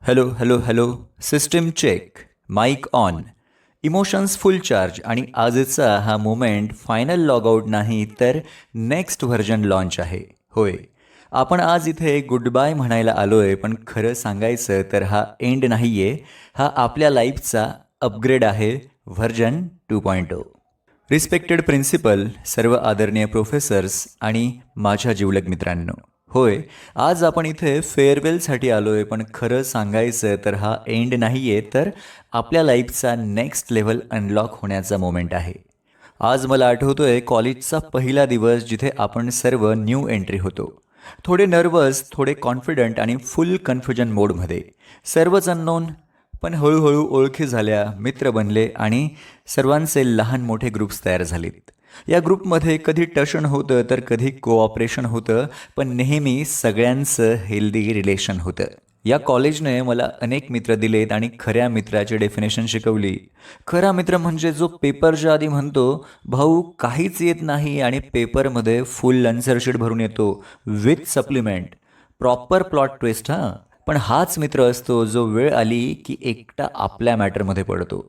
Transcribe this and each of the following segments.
Hello hello hello system check mic on emotions full charge आणि आजचा हा moment final logout नाही तर नेक्स्ट व्हर्जन लॉन्च आहे. होय, आपण आज इथे गुड बाय म्हणायला आलोय, पण खरं सांगायचं तर हा एंड नाहीये. हा आपल्या लाईफचा अपग्रेड आहे. व्हर्जन 2.0. रिस्पेक्टेड प्रिन्सिपल, सर्व आदरणीय प्रोफेसर्स आणि माझ्या जिवलग मित्रांनो, होय, आज आपण इथे फेअरवेलसाठी आलो आहे, पण खरं सांगायचं तर हा एंड नाही आहे, तर आपल्या लाईफचा नेक्स्ट लेव्हल अनलॉक होण्याचा मोमेंट आहे. आज मला आठवतो आहे कॉलेजचा पहिला दिवस, जिथे आपण सर्व न्यू एंट्री होतो. थोडे नर्वस, थोडे कॉन्फिडंट आणि फुल कन्फ्युजन मोडमध्ये. सर्वच अननोन, पण हळूहळू ओळखी झाल्या, मित्र बनले आणि सर्वांचे लहान मोठे ग्रुप्स तयार झालेत. या ग्रुपमध्ये कधी टशन होतं तर कधी कोऑपरेशन होतं, पण नेहमी सगळ्यांचं हेल्दी रिलेशन होतं. या कॉलेजने मला अनेक मित्र दिलेत आणि खऱ्या मित्राची डेफिनेशन शिकवली. खरा मित्र म्हणजे जो पेपरच्या आधी म्हणतो, भाऊ काहीच येत नाही, आणि पेपरमध्ये फुल आन्सर शीट भरून येतो with supplement. Proper plot twist हां. पण हाच मित्र असतो जो वेळ आली की एकटा आपल्या मॅटरमध्ये पडतो.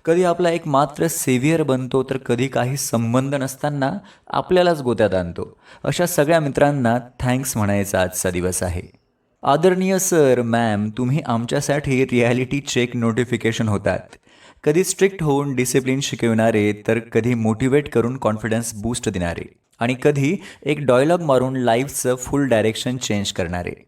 कधी आपला एक मात्र सेव्हियर बनतो, तर कधी काही संबंध नसताना आपल्यालाच गोत्यात आणतो. अशा सगळ्या मित्रांना थँक्स म्हणायचा आजचा दिवस आहे. आदरणीय सर, मॅम, तुम्ही आमच्यासाठी रियालिटी चेक नोटिफिकेशन होतात. कधी स्ट्रिक्ट होऊन डिसिप्लिन शिकविणारे, तर कधी मोटिवेट करून कॉन्फिडन्स बूस्ट देणारे, आणि कधी एक डायलॉग मारून लाईफचं फुल डायरेक्शन चेंज करणारे.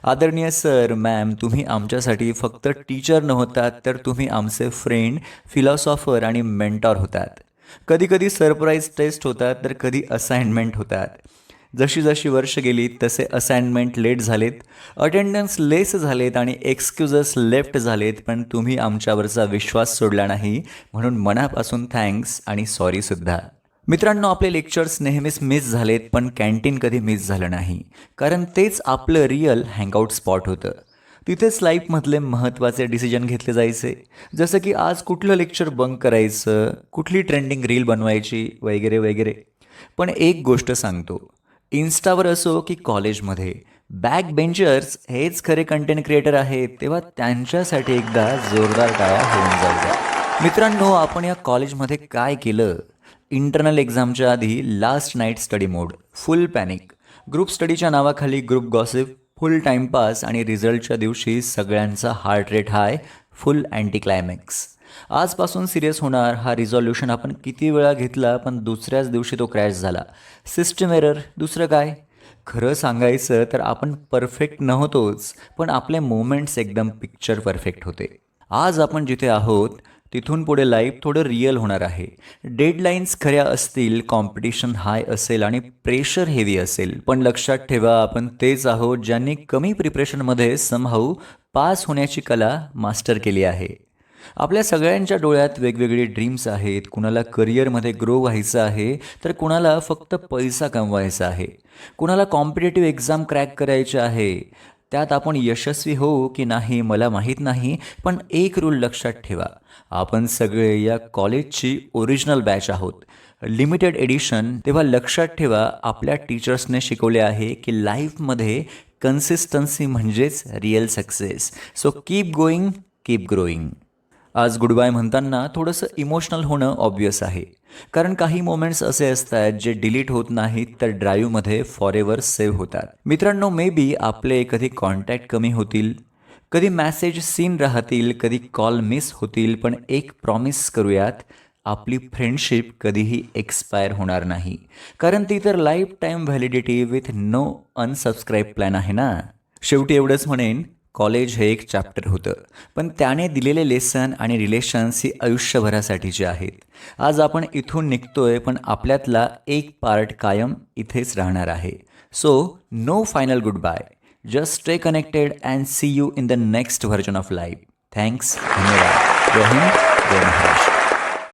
आदरणीय सर, मॅम, तुम्ही आमच्यासाठी फक्त टीचर नव्हतात, तर तुम्ही आमचे फ्रेंड, फिलॉसॉफर आणि मेंटॉर होतात. कधी कधी सरप्राईज टेस्ट होतात, तर कधी असाइनमेंट होतात. जशी जशी वर्ष गेली तसे असाइनमेंट लेट झालेत, अटेंडन्स लेस झालेत आणि एक्सक्युजेस लेफ्ट झालेत, पण तुम्ही आमच्यावरचा विश्वास सोडला नाही, म्हणून मनापासून थँक्स आणि सॉरीसुद्धा. मित्रांनो, आपले लेक्चर्स नेहमीच मिस झालेत, पण कॅन्टीन कधी मिस झालं नाही, कारण तेच आपलं रिअल हँगआउट स्पॉट होतं. तिथेच लाईफमधले महत्त्वाचे डिसिजन घेतले जायचे, जसं की आज कुठलं लेक्चर बंक करायचं, कुठली ट्रेंडिंग रील बनवायची, वगैरे वगैरे. पण एक गोष्ट सांगतो, इन्स्टावर असो की कॉलेजमध्ये, बॅक बेंचर्स हेच खरे कंटेंट क्रिएटर आहेत, तेव्हा त्यांच्यासाठी एकदा जोरदार टाळ्या होऊन जाऊ द्या. मित्रांनो, आपण या कॉलेजमध्ये काय केलं? इंटरनल एक्झामच्या आधी लास्ट नाईट स्टडी मोड, फुल पॅनिक, ग्रुप स्टडीच्या नावाखाली ग्रुप गॉसिप, फुल टाईमपास, आणि रिझल्टच्या दिवशी सगळ्यांचा हार्ट रेट हाय, फुल अँटी क्लायमॅक्स. आजपासून सिरियस होणार हा रिझॉल्युशन आपण किती वेळा घेतला, पण दुसऱ्याच दिवशी तो क्रॅश झाला. सिस्टम एरर, दुसरं काय. खरं सांगायचं तर आपण परफेक्ट नव्हतोच, पण आपले मोमेंट्स एकदम पिक्चर परफेक्ट होते. आज आपण जिथे आहोत तिथून पुढे लाईफ थोडं रिअल होणार आहे. डेडलाईन्स खऱ्या असतील, कॉम्पिटिशन हाय असेल आणि प्रेशर हेवी असेल, पण लक्षात ठेवा, आपण तेच आहोत ज्यांनी कमी प्रिपरेशनमध्ये समहाऊ पास होण्याची कला मास्टर केली आहे. आपल्या सगळ्यांच्या डोळ्यात वेगवेगळे ड्रीम्स आहेत. कुणाला करिअरमध्ये ग्रो व्हायचं आहे, तर कुणाला फक्त पैसा कमवायचा आहे, कुणाला कॉम्पिटेटिव्ह एक्झाम क्रॅक करायचे आहे. त्यात आपण यशस्वी होऊ की नाही मला माहीत नाही, पण एक रूल लक्षात ठेवा, आपण सगळे या कॉलेजची ओरिजिनल बॅच आहोत, लिमिटेड एडिशन. तेव्हा लक्षात ठेवा, आपल्या टीचर्सने शिकवले आहे की लाईफमध्ये कन्सिस्टन्सी म्हणजेच real success. So keep going, keep growing. आज गुड बाय म्हणताना थोडंसं इमोशनल होणं ऑब्वियस आहे, कारण काही मोमेंट्स असे असतात जे डिलीट होत नाहीत, तर ड्राईव्हमध्ये फॉर एव्हर सेव्ह होतात. मित्रांनो, मे बी आपले कधी कॉन्टॅक्ट कमी होतील, कधी मॅसेज सीन राहतील, कधी कॉल मिस होतील, पण एक प्रॉमिस करूयात, आपली फ्रेंडशिप कधीही एक्सपायर होणार नाही, कारण ती तर life time validity with no unsubscribe plan आहे ना. शेवटी एवढंच म्हणेन, कॉलेज हे एक चॅप्टर होतं, पण त्याने दिलेले लेसन आणि रिलेशन्स ही आयुष्यभरासाठीचे आहेत. आज आपण इथून निघतोय, पण आपल्यातला एक पार्ट कायम इथेच राहणार आहे. So no final good bye, just stay connected and see you in the next version of life. Thanks, धन्यवाद. जय हिंद, जय महाराष्ट्र.